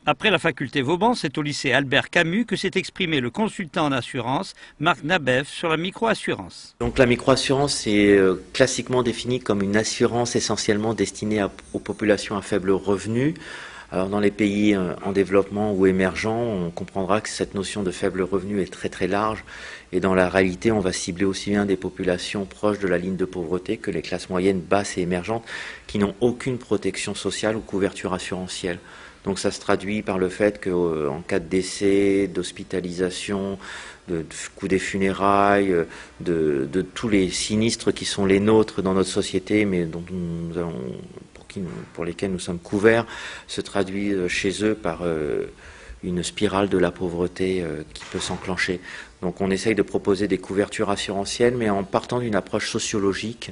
Après la faculté Vauban, c'est au lycée Albert Camus que s'est exprimé le consultant en assurance, Marc Nabev, sur la microassurance. Donc la microassurance est classiquement définie comme une assurance essentiellement destinée aux populations à faible revenu. Alors dans les pays en développement ou émergents, on comprendra que cette notion de faible revenu est très très large et dans la réalité on va cibler aussi bien des populations proches de la ligne de pauvreté que les classes moyennes, basses et émergentes qui n'ont aucune protection sociale ou couverture assurantielle. Donc ça se traduit par le fait qu'en cas de décès, d'hospitalisation, de coût des funérailles, de tous les sinistres qui sont les nôtres dans notre société mais dont nous allons pour lesquels nous sommes couverts, se traduit chez eux par une spirale de la pauvreté qui peut s'enclencher. Donc on essaye de proposer des couvertures assurantielles, mais en partant d'une approche sociologique,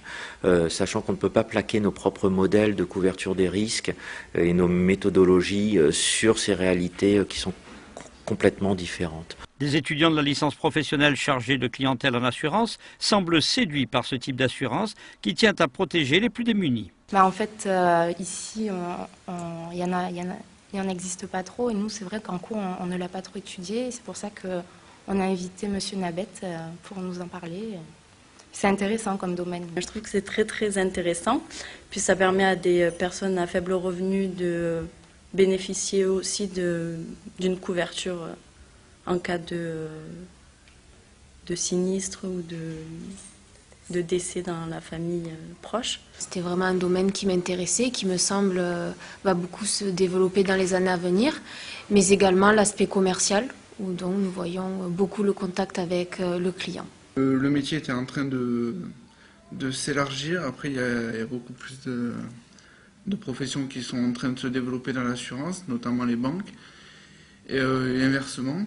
sachant qu'on ne peut pas plaquer nos propres modèles de couverture des risques et nos méthodologies sur ces réalités qui sont complètement différentes. Des étudiants de la licence professionnelle chargés de clientèle en assurance semblent séduits par ce type d'assurance qui tient à protéger les plus démunis. En fait, ici, il y en existe pas trop. Et nous, c'est vrai qu'en cours, on ne l'a pas trop étudié. C'est pour ça qu'on a invité Monsieur Nabet pour nous en parler. C'est intéressant comme domaine. Je trouve que c'est très très intéressant. Puis ça permet à des personnes à faible revenu de bénéficier aussi d'une couverture en cas de sinistre ou de décès dans la famille proche. C'était vraiment un domaine qui m'intéressait, qui me semble va beaucoup se développer dans les années à venir, mais également l'aspect commercial, où donc nous voyons beaucoup le contact avec le client. Le métier était en train de s'élargir. Après, il y a beaucoup plus de professions qui sont en train de se développer dans l'assurance, notamment les banques, et inversement.